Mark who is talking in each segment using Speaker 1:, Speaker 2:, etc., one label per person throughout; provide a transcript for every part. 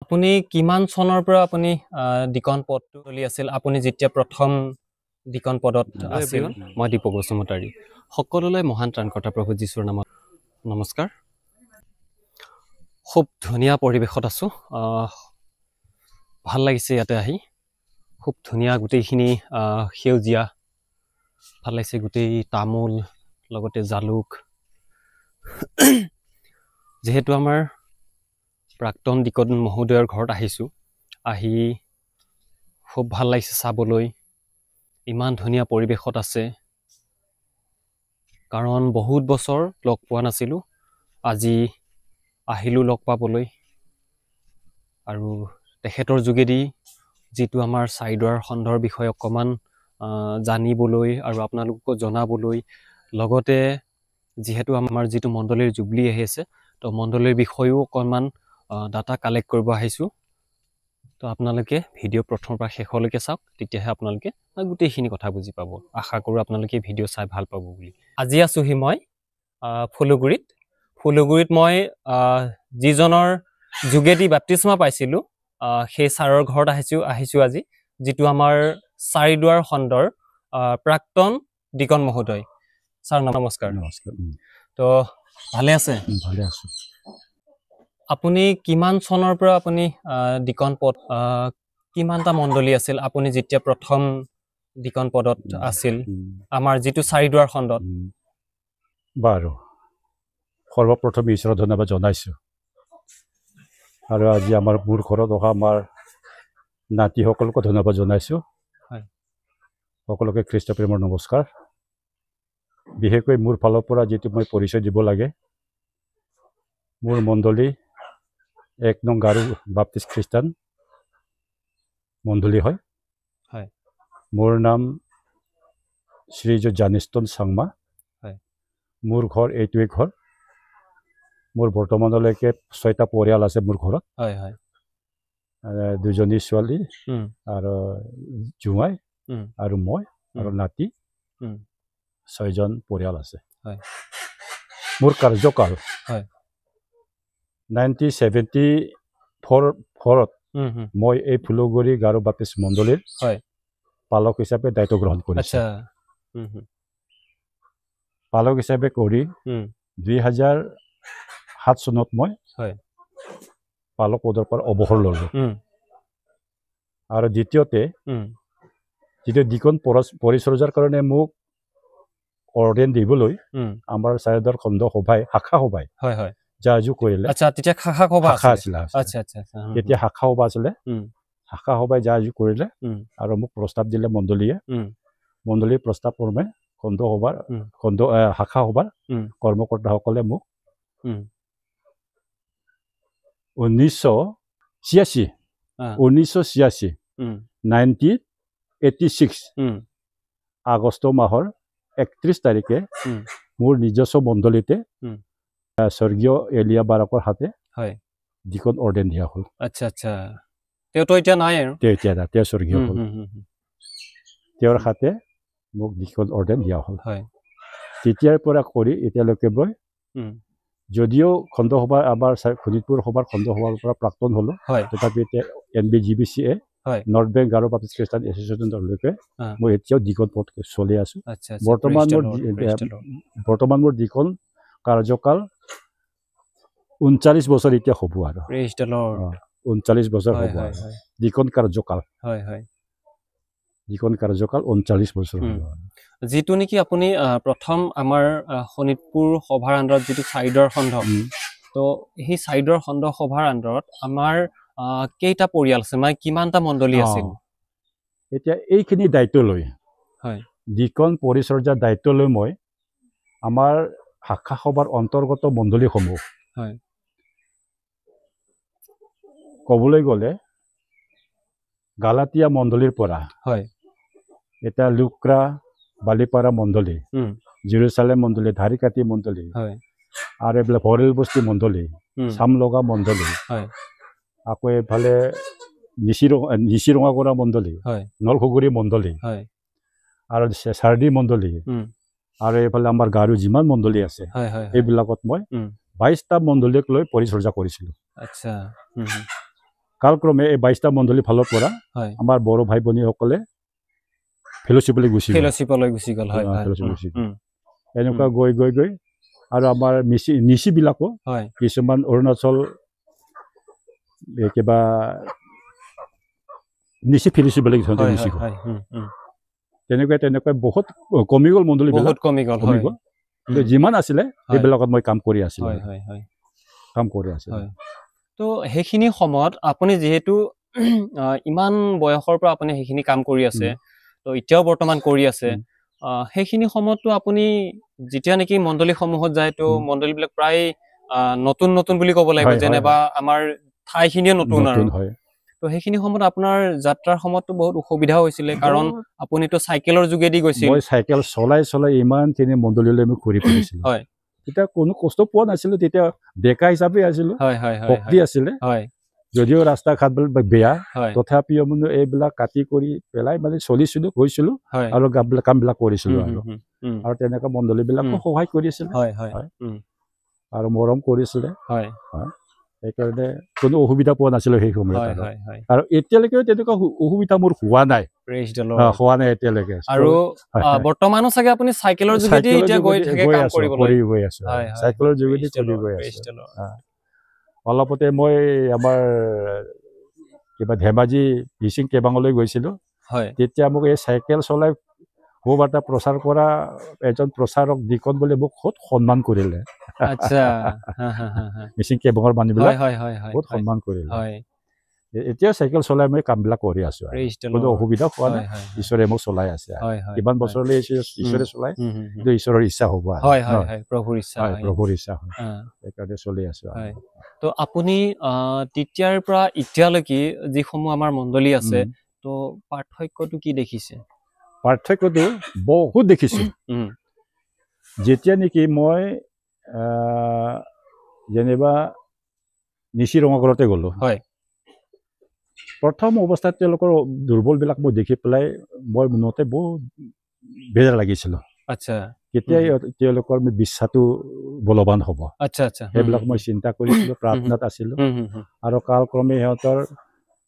Speaker 1: আপুনি কিমান চনৰ পৰা আপুনি ডিকন পদটো চলি আছিল আপুনি যেতিয়া প্ৰথম ডিকন পদত আছিল মই দীপক বসুমতাৰী সকলোলৈ মহান ত্ৰাণকৰ্তা প্ৰভু যীশুৰ নামত নমস্কাৰ খুব ধুনীয়া পৰিৱেশত আছো ভাল লাগিছে ইয়াতে আহি খুব ধুনীয়া গোটেইখিনি সেউজীয়া ভাল লাগিছে গোটেই তামোল লগতে জালুক যেহেতু আমাৰ প্ৰাক্তন ডিকন মহোদয়ৰ ঘৰত আহিছোঁ আহি খুব ভাল লাগিছে চাবলৈ ইমান ধুনীয়া পৰিৱেশত আছে কাৰণ বহুত বছৰ লগ পোৱা নাছিলোঁ আজি আহিলোঁ লগ পাবলৈ আৰু তেখেতৰ যোগেদি যিটো আমাৰ চাইডৰ খণ্ডৰ বিষয়ে অকণমান জানিবলৈ আৰু আপোনালোকক জনাবলৈ লগতে যিহেতু আমাৰ যিটো মণ্ডলীৰ জুবলি আহি আছে তো মণ্ডলীৰ বিষয়েও অকণমান ডাটা কালেক্ট কৰিব আহিছোঁ তো আপোনালোকে ভিডিঅ' প্ৰথমৰ পৰা শেষলৈকে চাওক তেতিয়াহে আপোনালোকে গোটেইখিনি কথা বুজি পাব আশা কৰোঁ আপোনালোকে ভিডিঅ' চাই ভাল পাব বুলি আজি আছোঁহি মই ফুলগুৰিত মই যিজনৰ যোগেদি বাপ্তিস্মা পাইছিলোঁ সেই ছাৰৰ ঘৰত আহিছোঁ আজি যিটো আমাৰ চাৰিদুৱাৰ খণ্ডৰ প্ৰাক্তন ডিকন মহোদয় ছাৰ নমস্কাৰ তো ভালে আছে
Speaker 2: ভালে আছো
Speaker 1: আপুনি কিমান চনৰ পৰা আপুনি ডিকন পদ কিমানটা মণ্ডলী আছিল আপুনি যেতিয়া প্ৰথম ডিকন পদত আছিল আমাৰ যিটো চাৰিদুৱাৰ খণ্ডত
Speaker 2: বাৰু সৰ্বপ্ৰথম ঈশ্বৰৰ ধন্যবাদ জনাইছোঁ আৰু আজি আমাৰ মোৰ ঘৰত অহা আমাৰ নাতিসকলকো ধন্যবাদ জনাইছোঁ সকলোকে খ্ৰীষ্ট প্ৰেমৰ নমস্কাৰ বিশেষকৈ মোৰ ফালৰ পৰা যিটো মই পৰিচয় দিব লাগে মোৰ মণ্ডলী 1 নং গাৰু বাপ্তিষ্ট খ্ৰীষ্টান মণ্ডলী হয় মোৰ নাম শ্ৰীযুত জানিষ্টন চাংমা মোৰ ঘৰ এইটোৱে ঘৰ মোৰ বৰ্তমানলৈকে 6টা পৰিয়াল আছে মোৰ ঘৰত দুজনী ছোৱালী আৰু জোঁৱাই আৰু মই আৰু নাতি 6জন পৰিয়াল আছে মোৰ কাৰ্যকাল 1974 মই এই ফুলগুৰি গাৰো বাপ্তিষ্ট মণ্ডলীৰ পালক হিচাপে দায়িত্ব গ্ৰহণ কৰিছোঁ পালক হিচাপে কৰি 2007 চনত মই পালক পদৰ পৰা অৱসৰ ল'লোঁ আৰু দ্বিতীয়তে যিটো ডিকন পৰিচৰ্যাৰ কাৰণে মোক অৰ্ডেন দিবলৈ আমাৰ চাৰিদুৱাৰ খণ্ড সভাই শাখা সভাই যাজু কৰিলে
Speaker 1: তেতিয়া শাখা সভা
Speaker 2: আছিলে তেতিয়া শাখা সভা আছিলে শাখা সভাই যাজু কৰিলে আৰু মোক প্ৰস্তাৱ দিলে মণ্ডলীৰ প্ৰস্তাৱ ক্ৰমে শাখা সভাৰ কৰ্মকৰ্তাসকলে মোক 1986 আগষ্ট মাহৰ 31 তাৰিখে মোৰ নিজস্ব মণ্ডলীতে স্বৰ্গীয় এলিয়া বাৰকৰ হাতে ডিকন অৰ্ডেন দিয়া হ'ল
Speaker 1: তেওঁতো এতিয়া নাই আৰু
Speaker 2: তেওঁ স্বৰ্গীয় হ'ল তেওঁৰ হাতে মোক ডিকন অৰ্ডেন দিয়া হ'ল তেতিয়াৰ পৰা কৰি এতিয়ালৈকে মই যদিও খণ্ড সভা আমাৰ শোণিতপুৰ সভাৰ খণ্ড সভাৰ পৰা প্ৰাক্তন হ'লো তথাপি এতিয়া NBGBCA নৰ্থ বেংক গাৰো বাপ্তিষ্ট খ্ৰীষ্টান এছ'চিয়েশ্যনলৈকে মই এতিয়াও ডিকন পদ চলি আছোঁ বৰ্তমান মোৰ ডিকন কাৰ্যকাল 39 বছৰ এতিয়া হ'ব আৰু 39 বছৰ হ'ব ডিকন কাৰ্যকাল 39 বছৰ হ'ব
Speaker 1: যিটো নেকি আপুনি প্ৰথম আমাৰ শোণিতপুৰ সভাৰ আণ্ডাৰত যিটো চাইডৰ খণ্ড তো সেই চাইডৰ খণ্ড সভাৰ আণ্ডাৰত আমাৰ কেইটা পৰিয়াল আছে মানে কিমানটা মণ্ডলী আছিল
Speaker 2: এতিয়া এইখিনি দায়িত্ব লৈ ডিকন পৰিচৰ্যাৰ দায়িত্ব লৈ মই আমাৰ শাখা সভাৰ অন্তৰ্গত মণ্ডলীসমূহ ক'বলৈ গ'লে গালাতীয়া মণ্ডলীৰ পৰা এটা লুক্ৰা বালিপাৰা মণ্ডলী জেৰুচালেম মণ্ডলী ধাৰিকাটি মণ্ডলী আৰু এইবিলাক ভৰেল বস্তি মণ্ডলী চামলগা মণ্ডলী আকৌ এইফালে নিচিৰঙাগৰা মণ্ডলী নলসুগুৰি মণ্ডলী আৰু চাৰ্ডি মণ্ডলী আৰু এইফালে আমাৰ গাৰো যিমান মণ্ডলী আছে এইবিলাকত মই 22টা মণ্ডলীক লৈ পৰিচৰ্যা কৰিছিলোঁ কালক্ৰমে এই 22টা মণ্ডলী ফালৰ পৰা
Speaker 1: হয়
Speaker 2: আমাৰ বড়ো ভাই ভনীসকলে ফেলোশ্বিপলৈ গুচি গ'ল
Speaker 1: ফেলোশ্বিপলৈ গুচি গ'ল হয় হয়
Speaker 2: ফেলোশ্বিপ গুচি গ'ল
Speaker 1: উম,
Speaker 2: এনেকুৱা গৈ আৰু আমাৰ নিচিবিলাকো
Speaker 1: হয়
Speaker 2: কিছুমান অৰুণাচল কিবা নিচি ফেলোশ্বিপলৈ সিহঁতে
Speaker 1: হয়
Speaker 2: গুচি
Speaker 1: হয়
Speaker 2: গ'ল
Speaker 1: হয়
Speaker 2: তেনেকৈ বহুত কমি গ'ল মণ্ডলীবিলাক
Speaker 1: বহুত কমি গ'ল হয়
Speaker 2: কিন্তু যিমান আছিলে সেইবিলাকত মই কাম কৰি আছিলোঁ
Speaker 1: হয় হয় হয়
Speaker 2: কাম কৰি আছিলোঁ
Speaker 1: হয় তো সেইখিনি সময়ত আপুনি যিহেতু ইমান বয়সৰ পৰা আপুনি সেইখিনি কাম কৰি আছে তো এতিয়াও বৰ্তমান কৰি আছে সেইখিনি সময়ততো আপুনি যেতিয়া নেকি মণ্ডলীসমূহত যায় তো মণ্ডলীবিলাক প্ৰায় নতুন নতুন বুলি ক'ব লাগিব
Speaker 2: হয়, হয়,
Speaker 1: যেনেবা আমাৰ ঠাইখিনিয়ে নতুন আৰু
Speaker 2: হয়
Speaker 1: তো সেইখিনি সময়ত আপোনাৰ যাত্ৰাৰ সময়ততো বহুত অসুবিধা হৈছিলে কাৰণ আপুনিতো চাইকেলৰ যোগেদি গৈছিল
Speaker 2: মই চাইকেল চলাই ইমানখিনি মণ্ডলীলৈ মই ঘূৰি ফুৰিছিলোঁ
Speaker 1: হয়
Speaker 2: তেতিয়া কোনো কষ্ট পোৱা নাছিলোঁ তেতিয়া ডেকা হিচাপে আছিলোঁ
Speaker 1: হয় হয় হয়
Speaker 2: শক্তি আছিলে
Speaker 1: হয়
Speaker 2: যদিও ৰাস্তা ঘাটবিলাক বেয়া
Speaker 1: হয়
Speaker 2: তথাপিও মানে এইবিলাক কাটি কৰি পেলাই মানে চলিছিলোঁ গৈছিলোঁ
Speaker 1: হয়
Speaker 2: আৰু কামবিলাক কৰিছিলোঁ আৰু তেনেকুৱা মণ্ডলীবিলাকো
Speaker 1: উম।
Speaker 2: সহায় কৰিছিলে
Speaker 1: হয় হয়
Speaker 2: আৰু মৰম কৰিছিলে
Speaker 1: হয়
Speaker 2: সেইকাৰণে কোনো অসুবিধা পোৱা নাছিলোঁ সেই সময়ত
Speaker 1: হয় হয় হয়
Speaker 2: আৰু এতিয়ালৈকেও তেনেকুৱা অসুবিধা মোৰ হোৱা নাই
Speaker 1: Praise the Lord.
Speaker 2: হোৱা নাই এতিয়ালৈকে
Speaker 1: আৰু বৰ্তমানো চাগে আপুনি চাইকেলৰ যোগেদি এতিয়া গৈ থাকে কাম কৰিবলৈ
Speaker 2: গৈ আছোঁ
Speaker 1: হয় হয়
Speaker 2: চাইকেলৰ যোগেদি
Speaker 1: Praise the
Speaker 2: কৰি
Speaker 1: Lord,
Speaker 2: গৈ
Speaker 1: praise
Speaker 2: আছোঁ
Speaker 1: the Lord.
Speaker 2: অলপতে মই আমাৰ কিবা ধেমাজি মিচিং কেবাঙলৈ গৈছিলোঁ
Speaker 1: হয়
Speaker 2: তেতিয়া মোক এই চাইকেল চলাই খুব এটা প্ৰচাৰ কৰা এজন প্ৰচাৰক দিকত বোলে মোক বহুত সন্মান কৰিলে
Speaker 1: আচ্ছা হা হা হা হা
Speaker 2: মিচিং কেবাঙৰ মানুহবিলাক
Speaker 1: হয় হয় হয়
Speaker 2: বহুত সন্মান কৰিলে
Speaker 1: হয়
Speaker 2: এতিয়া চাইকেল চলাই মই কামবিলাক কৰি আছোঁ আৰু
Speaker 1: Praise the
Speaker 2: কোনো
Speaker 1: Lord.
Speaker 2: অসুবিধা হোৱা নাই
Speaker 1: হয় হয়
Speaker 2: ঈশ্বৰে মোক চলাই আছে
Speaker 1: হয় হয়
Speaker 2: কিমান বছৰলৈ ঈশ্বৰে চলাই কিন্তু ঈশ্বৰৰ ইচ্ছা হ'ব আৰু
Speaker 1: হয় হয় হয় প্ৰভুৰ ইচ্ছা
Speaker 2: হয়
Speaker 1: হয়
Speaker 2: প্ৰভুৰ ইচ্ছা হয়
Speaker 1: আ,
Speaker 2: সেইকাৰণে চলি আছোঁ
Speaker 1: হয় তো আপুনি তেতিয়াৰ পৰা এতিয়ালৈকে যিসমূহ আমাৰ মণ্ডলী আছে তো পাৰ্থক্যটো কি দেখিছে
Speaker 2: পাৰ্থক্যটো বহুত দেখিছোঁ
Speaker 1: উম,
Speaker 2: যেতিয়া নেকি মই যেনিবা নিচি ৰঙাগড়তে গ'লোঁ
Speaker 1: হয়
Speaker 2: প্ৰথম অৱস্থাত তেওঁলোকৰ দুৰ্বলবিলাক মই দেখি পেলাই মই মনতে বহুত বেজাৰ লাগিছিলোঁ
Speaker 1: আচ্ছা
Speaker 2: কেতিয়া তেওঁলোকৰ বিশ্বাসটো বলৱান হ'ব
Speaker 1: আচ্ছা আচ্ছা
Speaker 2: সেইবিলাক মই চিন্তা কৰিছিলোঁ প্ৰাৰ্থনাত আছিলোঁ আৰু কালক্ৰমে সিহঁতৰ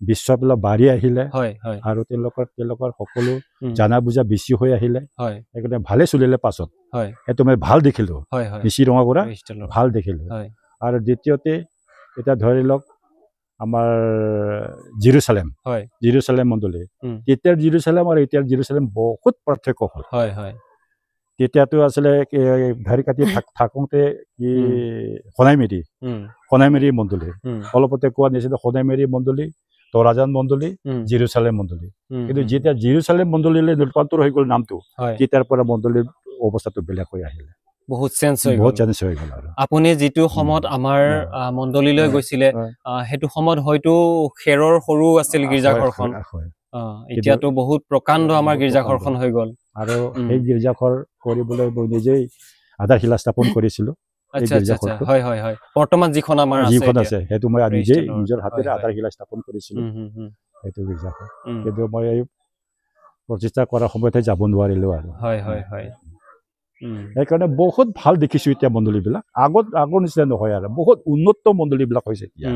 Speaker 2: বিশ্বাসবিলাক বাঢ়ি আহিলে
Speaker 1: হয় হয়
Speaker 2: আৰু তেওঁলোকৰ সকলো জানা বুজা বেছি হৈ আহিলে
Speaker 1: হয়
Speaker 2: সেইকাৰণে ভালে চলিলে পাছত
Speaker 1: হয়
Speaker 2: সেইটো মই ভাল দেখিলোঁ
Speaker 1: হয় হয়
Speaker 2: নিচি ৰঙাগড়া
Speaker 1: Praise the Lord.
Speaker 2: ভাল দেখিলোঁ
Speaker 1: হয়
Speaker 2: আৰু দ্বিতীয়তে এতিয়া ধৰি লওক আমাৰ জেৰুচালেম
Speaker 1: হয়
Speaker 2: জেৰুচালেম মণ্ডলী
Speaker 1: উম,
Speaker 2: তেতিয়াৰ জেৰুচালেম আৰু এতিয়াৰ জেৰুচালেম বহুত পাৰ্থক্য হ'ল
Speaker 1: হয় হয়
Speaker 2: তেতিয়াতো আছিলে ধাৰি কাটি থাকোঁতে কি সোণাইমেৰী
Speaker 1: উম,
Speaker 2: সোণাইমেৰী মণ্ডলী
Speaker 1: উম,
Speaker 2: অলপতে কোৱা নিচিনা সোণাইমেৰী মণ্ডলী তৰাজান মণ্ডলী
Speaker 1: উম,
Speaker 2: জেৰুচালেম মণ্ডলী কিন্তু
Speaker 1: উম,
Speaker 2: যেতিয়া জেৰুচালেম মণ্ডলীলৈ ৰূপান্তৰ হৈ গ'ল নামটো
Speaker 1: হয়
Speaker 2: তেতিয়াৰ পৰা মণ্ডলীৰ অৱস্থাটো বেলেগ হৈ আহিলে
Speaker 1: বহুত চেঞ্জ হৈ
Speaker 2: বহুত
Speaker 1: গ'ল
Speaker 2: চেঞ্জ হৈ গ'ল আৰু
Speaker 1: আপুনি যিটো সময়ত আমাৰ মণ্ডলীলৈ গৈছিলে সেইটো সময়ত হয়তো খেৰৰ সৰু আছিল গীৰ্জাঘৰখন এতিয়াতো বহুত প্ৰকাণ্ড আমাৰ গীৰ্জাঘৰখন হৈ গ'ল
Speaker 2: আৰু সেই গীৰ্জাঘৰ কৰিবলৈ মই নিজেই আধাৰশিলা স্থাপন কৰিছিলোঁ এই
Speaker 1: আচ্ছা আচ্ছা আচ্ছা
Speaker 2: গীৰ্জাঘৰটো
Speaker 1: হয় হয় হয় বৰ্তমান যিখন আমাৰ
Speaker 2: যিখন
Speaker 1: এতিয়া
Speaker 2: আছে সেইটো মই
Speaker 1: Praise
Speaker 2: নিজেই
Speaker 1: the Lord.
Speaker 2: নিজৰ
Speaker 1: হয়,
Speaker 2: হাতেৰে
Speaker 1: হয়।
Speaker 2: আধাৰশিলা স্থাপন কৰিছিলোঁ
Speaker 1: হুম।
Speaker 2: সেইটো গীৰ্জাঘৰ
Speaker 1: উম,
Speaker 2: কিন্তু মই এই প্ৰতিষ্ঠা কৰাৰ সময়তে যাব নোৱাৰিলোঁ আৰু
Speaker 1: হয় হয় হয় উম,
Speaker 2: সেইকাৰণে বহুত ভাল দেখিছোঁ এতিয়া মণ্ডলীবিলাক আগৰ নিচিনা নহয় আৰু বহুত উন্নত মণ্ডলীবিলাক হৈছে এতিয়া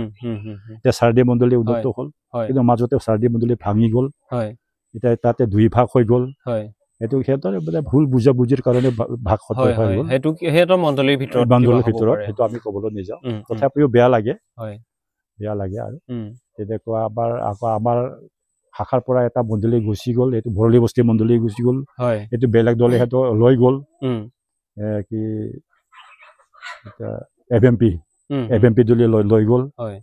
Speaker 2: এতিয়া চাৰ্ডি মণ্ডলী উন্নত হ'ল
Speaker 1: হয়
Speaker 2: কিন্তু মাজতে চাৰ্ডি মণ্ডলী ভাঙি গ'ল
Speaker 1: হয়
Speaker 2: এতিয়া তাতে দুই ভাগ হৈ গ'ল
Speaker 1: হয়
Speaker 2: সেইটো সিহঁতৰ মানে ভুল বুজাবুজিৰ কাৰণে ভাগ
Speaker 1: হয়
Speaker 2: হৈ
Speaker 1: হয়
Speaker 2: গ'ল
Speaker 1: সেইটো সিহঁতৰ মণ্ডলীৰ ভিতৰত কিবা
Speaker 2: মণ্ডলীৰ
Speaker 1: হ'ব
Speaker 2: ভিতৰত
Speaker 1: পাৰে
Speaker 2: সেইটো আমি ক'বলৈ নাযাওঁ
Speaker 1: উম,
Speaker 2: তথাপিও বেয়া লাগে
Speaker 1: হয়
Speaker 2: আৰু
Speaker 1: উম,
Speaker 2: তেনেকুৱা আমাৰ শাখাৰ পৰা এটা মণ্ডলী গুচি গ'ল এইটো ভৰলী বস্তি মণ্ডলী গুচি গ'ল
Speaker 1: হয়
Speaker 2: এইটো বেলেগ দলে সেইটো লৈ গ'ল
Speaker 1: উম,
Speaker 2: কি এফএমপি দলে লৈ গ'ল
Speaker 1: হয়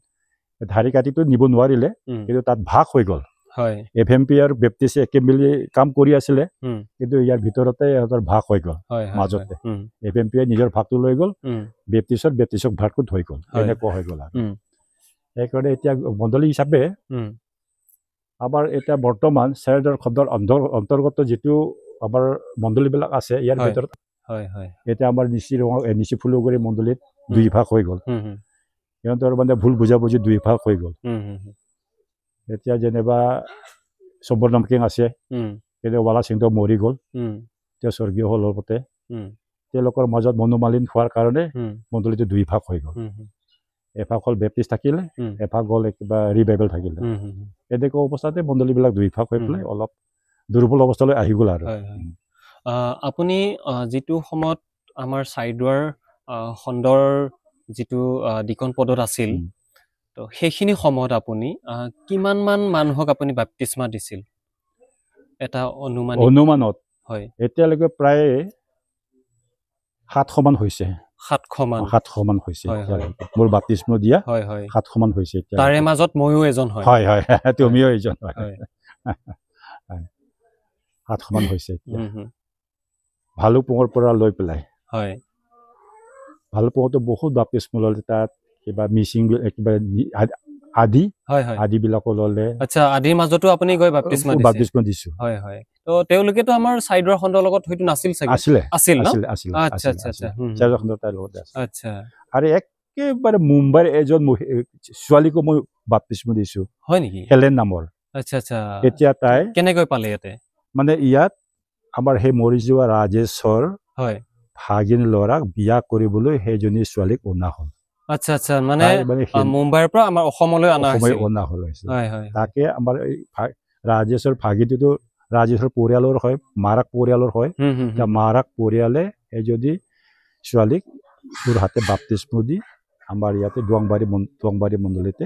Speaker 2: ধাৰি কাটিটো নিব নোৱাৰিলে কিন্তু তাত ভাগ হৈ গ'ল
Speaker 1: হয়
Speaker 2: এফএমপি আৰু বেপ্টিছে একে মিলি কাম কৰি আছিলে
Speaker 1: উম,
Speaker 2: কিন্তু ইয়াৰ ভিতৰতে সিহঁতৰ ভাগ হৈ গ'ল
Speaker 1: হয়
Speaker 2: মাজতে এফএমপিয়ে নিজৰ ভাগটো লৈ গ'ল বেপ্টিছক ভাগটো থৈ গ'ল এনেকুৱা হৈ গ'ল আৰু সেইকাৰণে এতিয়া মণ্ডলী হিচাপে আমাৰ এতিয়া বৰ্তমান চাৰিডৰ খণ্ডৰ অন্তৰ্গত যিটো আমাৰ মণ্ডলীবিলাক আছে ইয়াৰ ভিতৰত এতিয়া আমাৰ নিচি ফুলগুৰি মণ্ডলীত দুই ভাগ হৈ গ'ল সিহঁতৰ মানে ভুল বুজাবুজি দুই ভাগ হৈ গ'ল এতিয়া যেনিবা চম্বৰ নামকিং আছে কিন্তু ৱালা সিংটো মৰি গ'ল তেওঁ স্বৰ্গীয় হ'ল লগতে তেওঁলোকৰ মাজত মনোমালিন হোৱাৰ কাৰণে মণ্ডলীটো দুই ভাগ হৈ গ'ল এভাগ হ'ল বেপ্টিষ্ট থাকিলে এভাগ হ'ল কিবা ৰিভাইভেল থাকিলে এনেকুৱা অৱস্থাতে মণ্ডলীবিলাক দুই ভাগ হৈ পেলাই অলপ দুৰ্বল অৱস্থালৈ আহি গ'ল আৰু
Speaker 1: আপুনি যিটো সময়ত আমাৰ চাইদুৱাৰ খণ্ডৰ যিটো ডিকন পদত আছিল তো সেইখিনি সময়ত আপুনি কিমানমান মানুহক আপুনি বাপ্তিস্মা দিছিল এটা অনুমানত হয়
Speaker 2: এতিয়ালৈকে প্ৰায় 700 মান হৈছে 700 মান হৈছে মোৰ বাপ্তিস্মা দিয়া 700 মান হৈছে এতিয়া
Speaker 1: তাৰে মাজত ময়ো এজন হয়
Speaker 2: হয় হয় তুমিও এজন হয় 700 মান হৈছে এতিয়া ভালুকপুঙৰ পৰা লৈ পেলাই
Speaker 1: হয়
Speaker 2: ভালুকপুঙতো বহুত বাপ্তিস্মা ল'লে তাত কিবা মিচিং কিবা আদিবিলাকো ল'লে
Speaker 1: আচ্ছা আদিৰ মাজতো আপুনি গৈ বাপ্তিস্মা
Speaker 2: দিছো
Speaker 1: হয় হয় তো তেওঁলোকেতো আমাৰ চাইদুৱাৰ খণ্ডৰ লগত হয়তো নাছিল চাগে আছিল আচ্ছা আচ্ছা আচ্ছা
Speaker 2: চাইদুৱাৰ খণ্ডৰ তাৰ লগত আছে
Speaker 1: আচ্ছা
Speaker 2: আৰু একেবাৰে মুম্বাইৰ এজন ছোৱালীকো মই বাপ্তিস্মা দিছো
Speaker 1: হয় নেকি
Speaker 2: হেলেন নামৰ
Speaker 1: আচ্ছা আচ্ছা
Speaker 2: এতিয়া তাই
Speaker 1: কেনেকৈ পালে ইয়াতে
Speaker 2: মানে ইয়াত আমাৰ সেই মৰি যোৱা ৰাজেশৰ
Speaker 1: হয়
Speaker 2: ভাগিন ল'ৰাক বিয়া কৰিবলৈ সেইজনী ছোৱালীক অনা হ'ল
Speaker 1: আচ্ছা আচ্ছা মানে মুম্বাইৰ পৰা আমাৰ অসমলৈ অনা
Speaker 2: হৈছে তাকে আমাৰ ৰাজেশৰ ভাগিনটো ৰাজেশৰ পৰিয়ালৰ হয় মাৰাক পৰিয়ালৰ হয় মাৰাক পৰিয়ালে সেইজনী ছোৱালীক হাতে বাপ্তিস্মা দি আমাৰ ইয়াতে দুৱাংবাৰী মণ্ডলীতে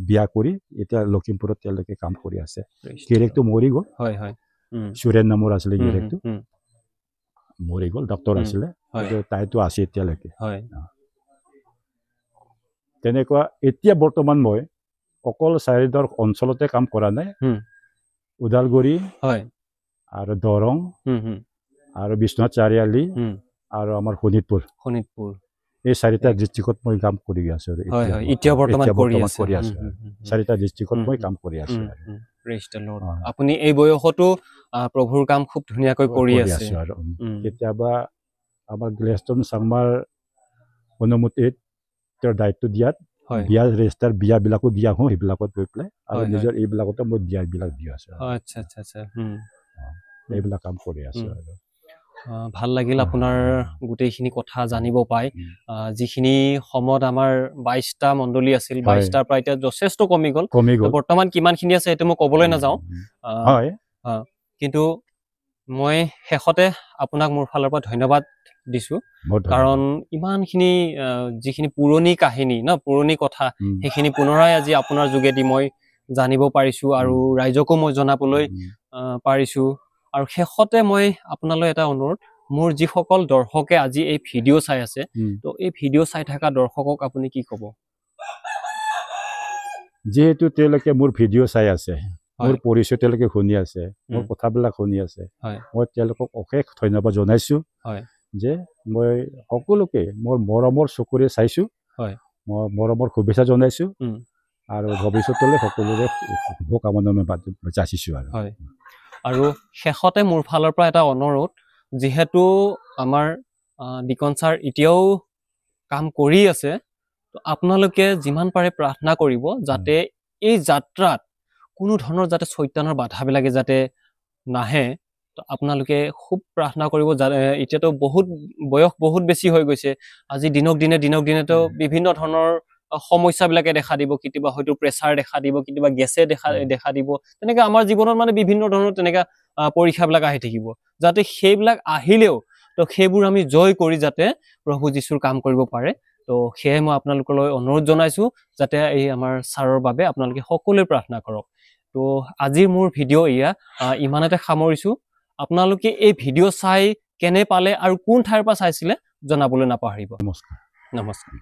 Speaker 2: বিয়া কৰি এতিয়া লখিমপুৰত তেওঁলোকে কাম কৰি আছে গিৰিয়েকটো মৰি গ'ল সুৰেন নামৰ আছিলে গিৰিয়েকটো মৰি গ'ল ডক্তৰ আছিলে তাইতো আছে এতিয়ালৈকে তেনেকুৱা এতিয়া বৰ্তমান মই অকল চাইদুৱাৰ অঞ্চলতে কাম কৰা নাই ওদালগুৰি আৰু দৰং আৰু বিশ্বনাথ চাৰিআলি আৰু আমাৰ শোণিতপুৰ এই 4টা ডিষ্ট্ৰিক্টত মই কাম কৰি আছো
Speaker 1: এতিয়া বৰ্তমান
Speaker 2: কৰি আছো 4টা ডিষ্ট্ৰিক্টত মই কাম কৰি আছো
Speaker 1: আপুনি এই বয়সতো প্ৰভুৰ কাম খুব ধুনীয়াকৈ কৰি আছে
Speaker 2: আৰু কেতিয়াবা আমাৰ গ্লেষ্টন চাংমাৰ অনুমতিত তেওঁৰ দায়িত্ব দিয়াত বিয়া ৰেজিষ্টাৰ বিয়াবিলাকো দিয়া হওঁ সেইবিলাকত গৈ পেলাই আৰু নিজৰ এইবিলাকতো মই বিয়াবিলাক দি আছো
Speaker 1: আচ্ছা আচ্ছা আচ্ছা
Speaker 2: এইবিলাক কাম কৰি আছো আৰু
Speaker 1: ভাল লাগিল আপোনাৰ গোটেইখিনি কথা জানিব পাই যিখিনি সময়ত আমাৰ 22টা মণ্ডলী আছিল 22টাৰ পৰা এতিয়া যথেষ্ট কমি গ'ল বৰ্তমান কিমানখিনি আছে সেইটো মই ক'বলৈ নাযাওঁ কিন্তু মই শেষতে আপোনাক মোৰ ফালৰ পৰা ধন্যবাদ দিছো কাৰণ ইমানখিনি যিখিনি পুৰণি কাহিনী পুৰণি কথা সেইখিনি পুনৰাই আজি আপোনাৰ যোগেদি মই জানিব পাৰিছো আৰু ৰাইজকো মই জনাবলৈ পাৰিছো আৰু শেষতে মই আপোনালৈ এটা অনুৰোধ মোৰ যিসকল দৰ্শকে আজি এই ভিডিঅ' চাই আছে তো এই ভিডিঅ' চাই থকা দৰ্শকক আপুনি কি ক'ব
Speaker 2: যেহেতু তেওঁলোকে মোৰ ভিডিঅ' চাই আছে মোৰ পৰিচয় তেওঁলোকে শুনি আছে মোৰ কথাবিলাক শুনি আছে মই তেওঁলোকক অশেষ ধন্যবাদ জনাইছো যে মই সকলোকে মোৰ মৰমৰ চকুৰে চাইছো মই মৰমৰ শুভেচ্ছা জনাইছো আৰু ভৱিষ্যতলৈ সকলোৰে শুভকামনা যাচিছো
Speaker 1: আৰু শেষতে মোৰ ফালৰ পৰা এটা অনুৰোধ যিহেতু আমাৰ ডিকন ছাৰ এতিয়াও কাম কৰি আছে তো আপোনালোকে যিমান পাৰে প্ৰাৰ্থনা কৰিব যাতে এই যাত্ৰাত কোনো ধৰণৰ যাতে শয়তানৰ বাধাবিলাকে যাতে নাহে তো আপোনালোকে খুব প্ৰাৰ্থনা কৰিব এতিয়াতো বয়স বহুত বেছি হৈ গৈছে আজি দিনক দিনেতো বিভিন্ন ধৰণৰ সমস্যাবিলাকে দেখা দিব কেতিয়াবা হয়তো প্ৰেছাৰ দেখা দিব কেতিয়াবা গেছে দেখা দিব তেনেকৈ আমাৰ জীৱনত মানে বিভিন্ন ধৰণৰ তেনেকা পৰীক্ষাবিলাক আহি থাকিব যাতে সেইবিলাক আহিলেও তো সেইবোৰ আমি জয় কৰি যাতে প্ৰভু যীশুৰ কাম কৰিব পাৰে তো সেয়ে মই আপোনালোকলৈ অনুৰোধ জনাইছো যাতে এই আমাৰ ছাৰৰ বাবে আপোনালোকে সকলোৱে প্ৰাৰ্থনা কৰক তো আজিৰ মোৰ ভিডিঅ' এয়া ইমানতে সামৰিছো আপোনালোকে এই ভিডিঅ' চাই কেনে পালে আৰু কোন ঠাইৰ পৰা চাইছিলে জনাবলৈ নাপাহৰিব
Speaker 2: নমস্কাৰ